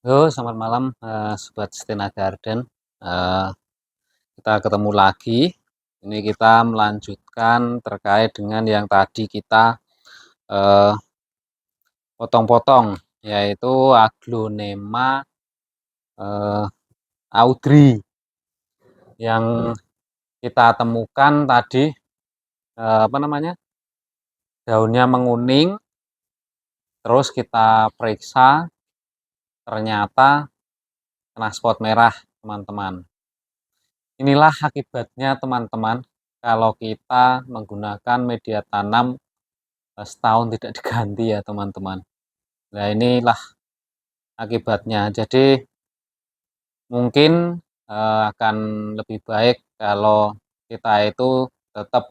Halo, selamat malam, Sobat Stena Garden. Eee, kita ketemu lagi. Ini kita melanjutkan terkait dengan yang tadi kita, eee, potong-potong, yaitu Aglonema, eee, Audrey yang kita temukan tadi, apa namanya, daunnya menguning, terus kita periksa, ternyata kena spot merah, teman-teman. Inilah akibatnya teman-teman, kalau kita menggunakan media tanam, setahun tidak diganti ya teman-teman. Nah inilah akibatnya. Jadi mungkin, akan lebih baik kalau kita itu tetap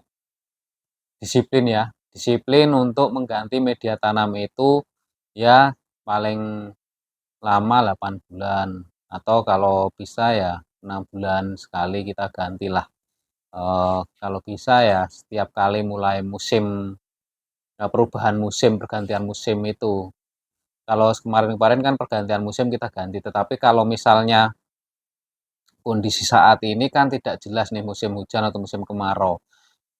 disiplin ya, disiplin untuk mengganti media tanam itu ya paling lama 8 bulan atau kalau bisa ya 6 bulan sekali kita gantilah. Kalau bisa ya setiap kali mulai musim, perubahan musim, pergantian musim itu. Kalau kemarin-kemarin kan pergantian musim kita ganti, tetapi kalau misalnya kondisi saat ini kan tidak jelas nih musim hujan atau musim kemarau.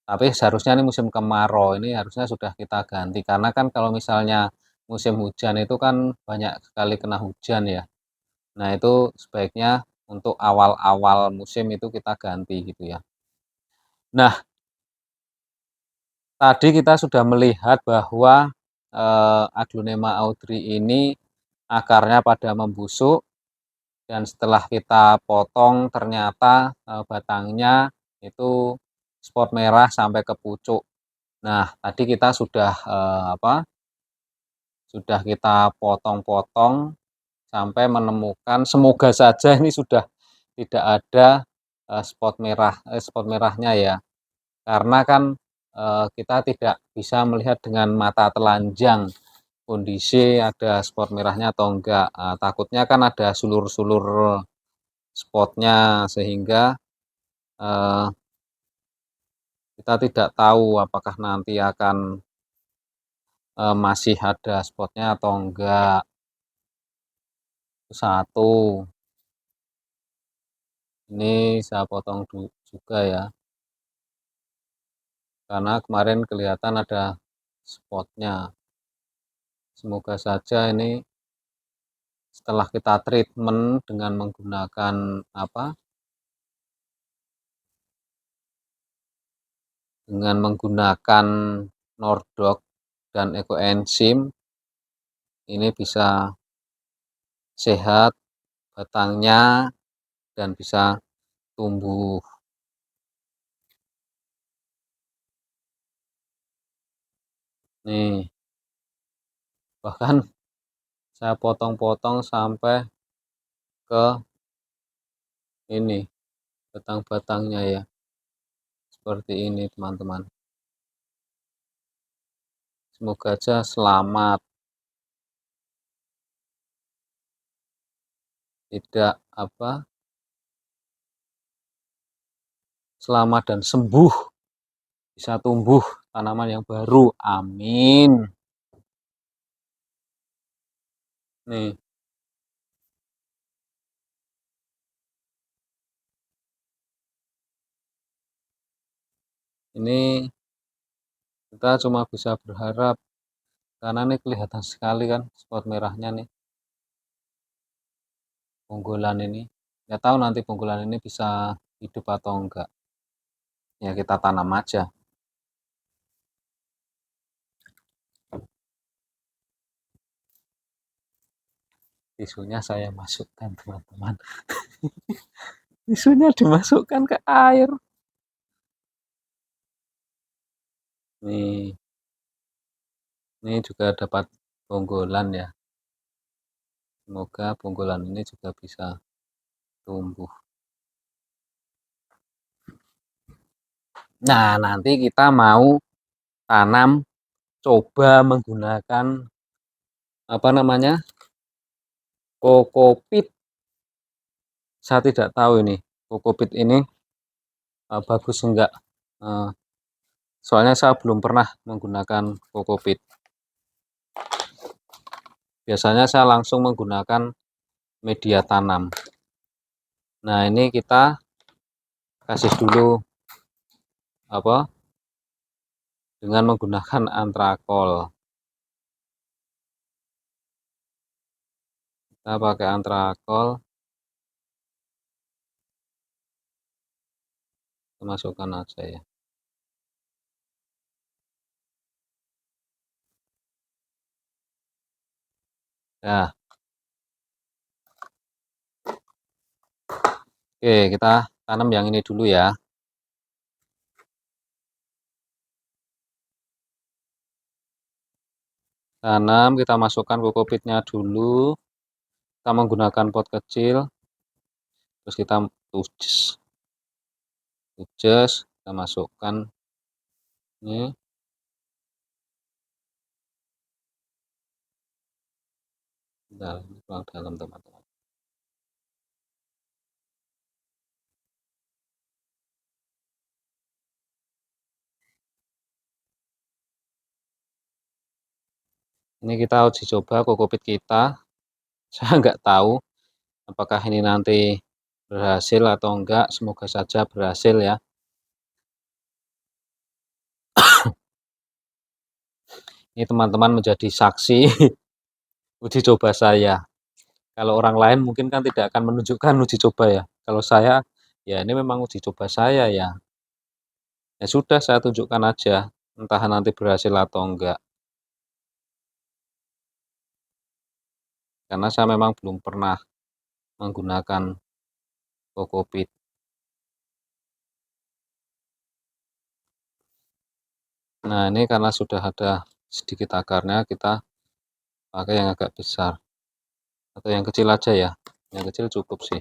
Tapi seharusnya nih musim kemarau ini harusnya sudah kita ganti, karena kan kalau misalnya musim hujan itu kan banyak sekali kena hujan ya. Nah itu sebaiknya untuk awal-awal musim itu kita ganti gitu ya. Nah, tadi kita sudah melihat bahwa, Aglonema Audrey ini akarnya pada membusuk dan setelah kita potong ternyata, batangnya itu spot merah sampai ke pucuk. Nah, tadi kita sudah, sudah kita potong-potong sampai menemukan semoga saja ini sudah tidak ada, spot merahnya ya. Karena kan, kita tidak bisa melihat dengan mata telanjang kondisi ada spot merahnya atau enggak, takutnya kan ada sulur-sulur spotnya sehingga, eee, kita tidak tahu apakah nanti akan, masih ada spotnya atau enggak, itu satu. Ini saya potong juga ya, karena kemarin kelihatan ada spotnya. Semoga saja ini setelah kita treatment dengan menggunakan apa, dengan menggunakan Nordok dan Ekoenzim, ini bisa sehat batangnya dan bisa tumbuh. Nih, bahkan saya potong-potong sampai ke ini, batang-batangnya ya, seperti ini teman-teman. Semoga aja selamat, tidak apa, selamat dan sembuh, bisa tumbuh tanaman yang baru, amin. Nih, ini kita cuma bisa berharap karena ini kelihatan sekali kan spot merahnya nih, unggulan ini. Nggak tahu nanti unggulan ini bisa hidup atau enggak. Ya kita tanam aja. Tisunya saya masukkan teman-teman. Tisunya dimasukkan ke air. Nih, ini juga dapat unggulan ya. Semoga unggulan ini juga bisa tumbuh. Nah, nanti kita mau tanam, coba menggunakan apa namanya, kokopit. Saya tidak tahu ini kokopit ini, bagus enggak. Eee, Soalnya saya belum pernah menggunakan kokopit. Biasanya saya langsung menggunakan media tanam. Nah, ini kita kasih dulu dengan menggunakan antrakol. Kita pakai antrakol, kita masukkan aja ya. Nah, oke, kita tanam yang ini dulu ya. Tanam, kita masukkan kokopitnya dulu. Kita menggunakan pot kecil, terus kita tujes, kita masukkan ini. Bentar, ini kurang dalam teman-teman. Ini kita uji coba kokopit kita. Saya nggak tahu apakah ini nanti berhasil atau enggak. Semoga saja berhasil ya. Ini teman-teman menjadi saksi uji coba saya. Kalau orang lain mungkin kan tidak akan menunjukkan uji coba ya. Kalau saya, ya ini memang uji coba saya ya. Ya sudah, saya tunjukkan aja. Entah nanti berhasil atau enggak. Karena saya memang belum pernah menggunakan kokopit. Nah, ini karena sudah ada sedikit akarnya, kita pakai yang agak besar. Atau yang kecil aja ya. Yang kecil cukup sih.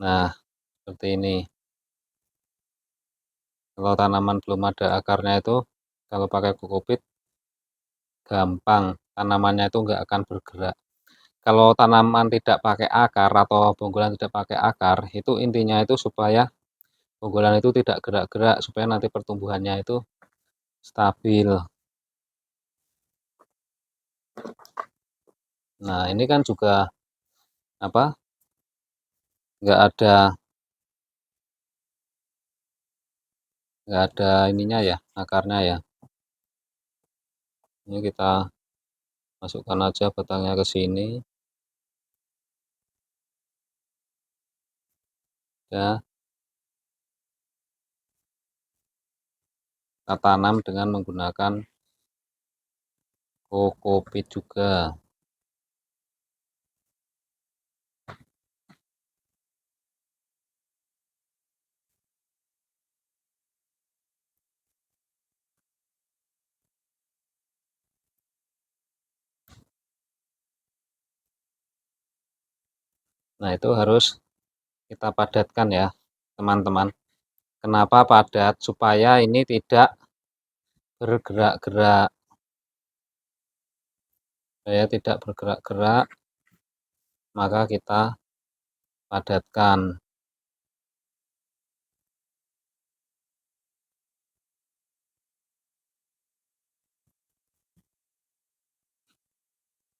Nah, seperti ini. Kalau tanaman belum ada akarnya itu, kalau pakai kokopit, gampang. Tanamannya itu nggak akan bergerak. Kalau tanaman tidak pakai akar atau bonggolan tidak pakai akar, itu intinya itu supaya bonggolan itu tidak gerak-gerak, supaya nanti pertumbuhannya itu stabil. Nah, ini kan juga nggak ada ininya ya, akarnya ya. Ini kita masukkan aja batangnya ke sini ya. Kita tanam dengan menggunakan kokopit juga. Nah, itu harus kita padatkan ya, teman-teman. Kenapa padat? Supaya ini tidak bergerak-gerak. Supaya tidak bergerak-gerak, maka kita padatkan.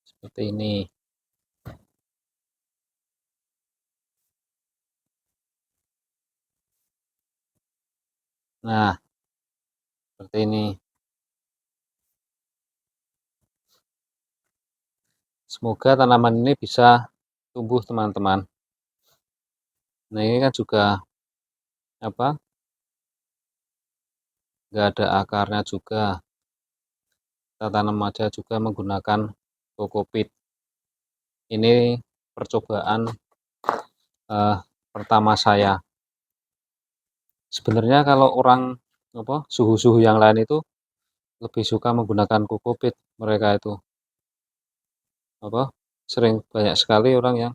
Seperti ini. Nah, seperti ini. Semoga tanaman ini bisa tumbuh, teman-teman. Nah, ini kan juga nggak ada akarnya juga. Kita tanam aja juga menggunakan kokopit. Ini percobaan pertama saya. Sebenarnya kalau orang suhu-suhu yang lain itu lebih suka menggunakan kokopit. Mereka itu sering banyak sekali orang yang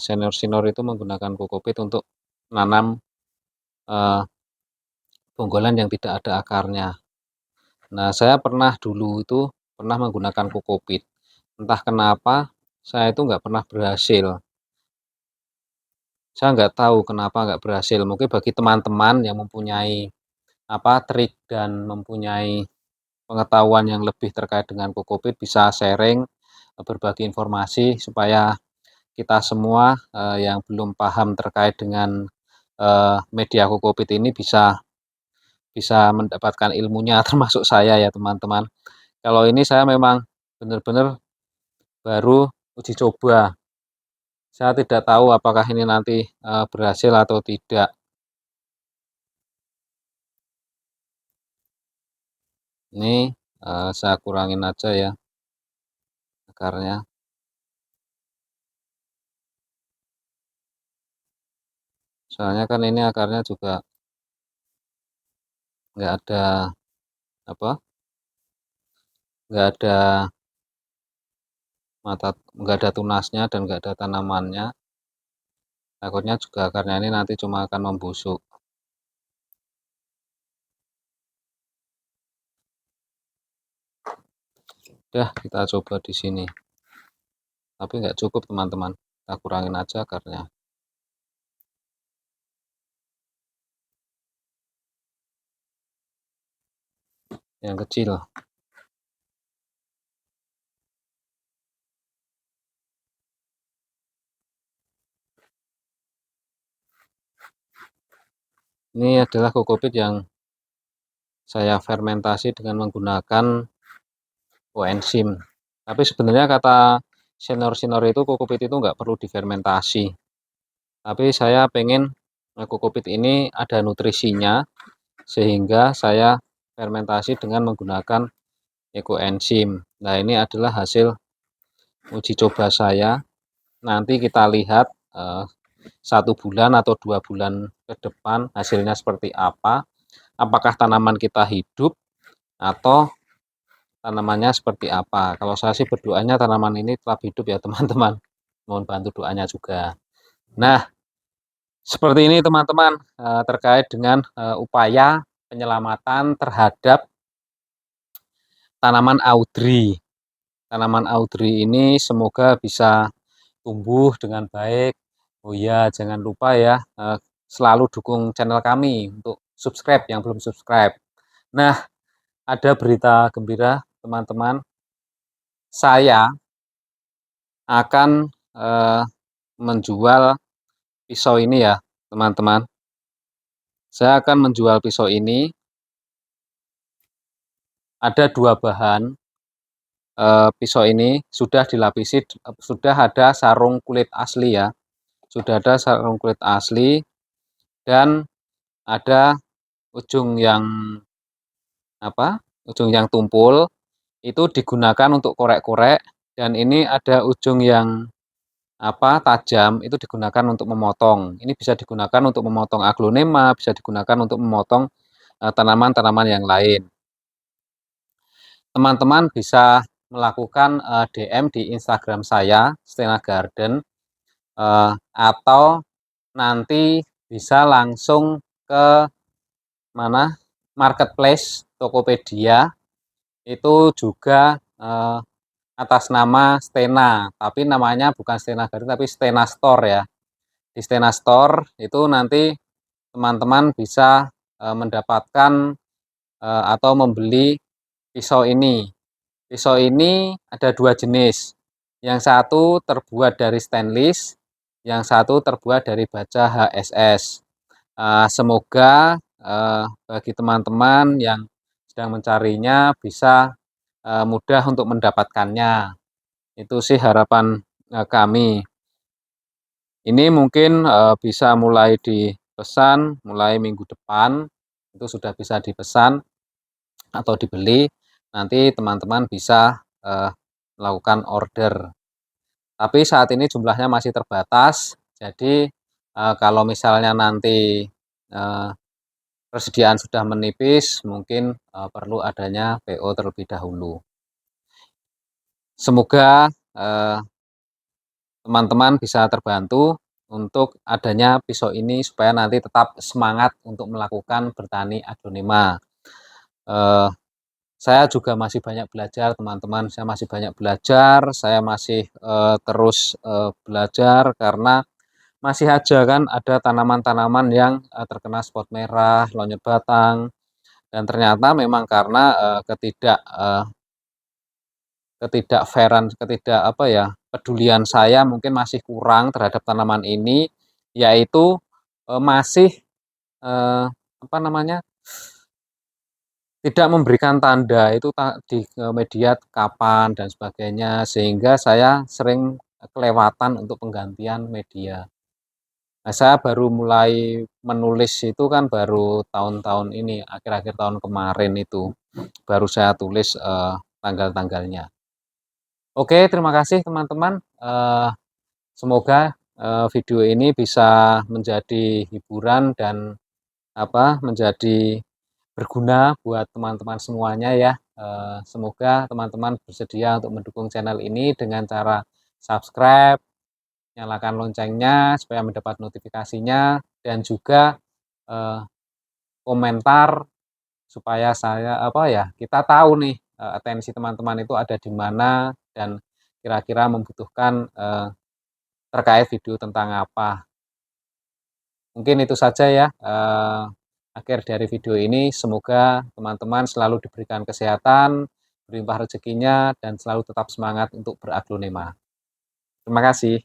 senior-senior itu menggunakan kokopit untuk menanam bonggolan yang tidak ada akarnya. Nah, saya dulu itu pernah menggunakan kokopit. entah kenapa saya itu nggak pernah berhasil. Saya nggak tahu kenapa nggak berhasil. Mungkin bagi teman-teman yang mempunyai trik dan mempunyai pengetahuan yang lebih terkait dengan Kokopit bisa sharing, berbagi informasi supaya kita semua yang belum paham terkait dengan media Kokopit ini bisa bisa mendapatkan ilmunya termasuk saya ya teman-teman. Kalau ini saya memang benar-benar baru uji coba. Saya tidak tahu apakah ini nanti berhasil atau tidak. Ini saya kurangin aja ya akarnya. Soalnya kan ini akarnya juga nggak ada apa, nggak ada nggak ada tunasnya dan nggak ada tanamannya. Takutnya juga akarnya ini nanti cuma akan membusuk. Dah kita coba di sini. Tapi nggak cukup teman-teman. Kita kurangin aja akarnya. Yang kecil. Ini adalah kokopit yang saya fermentasi dengan menggunakan koenzim. Tapi sebenarnya kata senior-senior itu kokopit itu nggak perlu difermentasi. Tapi saya pengen kokopit ini ada nutrisinya sehingga saya fermentasi dengan menggunakan ekoenzim. Nah, ini adalah hasil uji coba saya. Nanti kita lihat 1 bulan atau 2 bulan ke depan hasilnya seperti apa. Apakah tanaman kita hidup atau tanamannya seperti apa. Kalau saya sih berdoanya tanaman ini tetap hidup ya teman-teman. Mohon bantu doanya juga. Nah, seperti ini teman-teman terkait dengan upaya penyelamatan terhadap tanaman audri. Tanaman audri ini semoga bisa tumbuh dengan baik. Oh ya, jangan lupa ya selalu dukung channel kami untuk subscribe yang belum subscribe. Nah, ada berita gembira teman-teman. Saya akan menjual pisau ini ya teman-teman. Saya akan menjual pisau ini. Ada 2 bahan. Pisau ini sudah dilapisi, sudah ada sarung kulit asli ya. Sudah ada sarung kulit asli dan ada ujung yang ujung yang tumpul itu digunakan untuk korek-korek dan ini ada ujung yang tajam itu digunakan untuk memotong. Ini bisa digunakan untuk memotong aglonema, bisa digunakan untuk memotong tanaman-tanaman yang lain. Teman-teman bisa melakukan DM di Instagram saya, Stena Garden, atau nanti bisa langsung ke mana marketplace Tokopedia itu juga atas nama Stena, tapi namanya bukan Stena Garden tapi Stena Store ya. Di Stena Store itu nanti teman-teman bisa mendapatkan atau membeli pisau ini. Pisau ini ada 2 jenis. Yang satu terbuat dari stainless, yang satu terbuat dari baja HSS. Semoga bagi teman-teman yang sedang mencarinya bisa mudah untuk mendapatkannya. Itu sih harapan kami. Ini mungkin bisa mulai dipesan mulai minggu depan, itu sudah bisa dipesan atau dibeli. Nanti teman-teman bisa melakukan order. Tapi saat ini jumlahnya masih terbatas, jadi kalau misalnya nanti persediaan sudah menipis, mungkin perlu adanya PO terlebih dahulu. Semoga teman-teman bisa terbantu untuk adanya pisau ini supaya nanti tetap semangat untuk melakukan bertani aglonema. saya juga masih banyak belajar teman-teman, saya masih banyak belajar, saya masih, terus, belajar karena masih aja kan ada tanaman-tanaman yang, terkena spot merah, lonyot batang, dan ternyata memang karena, apa ya, pedulian saya mungkin masih kurang terhadap tanaman ini, yaitu, masih, eee, apa namanya, tidak memberikan tanda itu di media kapan dan sebagainya, sehingga saya sering kelewatan untuk penggantian media. Nah, saya baru mulai menulis itu kan baru tahun-tahun ini, akhir-akhir tahun kemarin itu, baru saya tulis, tanggal-tanggalnya. Oke, terima kasih teman-teman, semoga, video ini bisa menjadi hiburan dan, menjadi berguna buat teman-teman semuanya ya. Semoga teman-teman bersedia untuk mendukung channel ini dengan cara subscribe, nyalakan loncengnya supaya mendapat notifikasinya, dan juga, eee, komentar supaya kita tahu nih, atensi teman-teman itu ada di mana dan kira-kira membutuhkan, terkait video tentang apa. Mungkin itu saja ya, akhir dari video ini. Semoga teman-teman selalu diberikan kesehatan, berlimpah rezekinya, dan selalu tetap semangat untuk beraglonema. Terima kasih.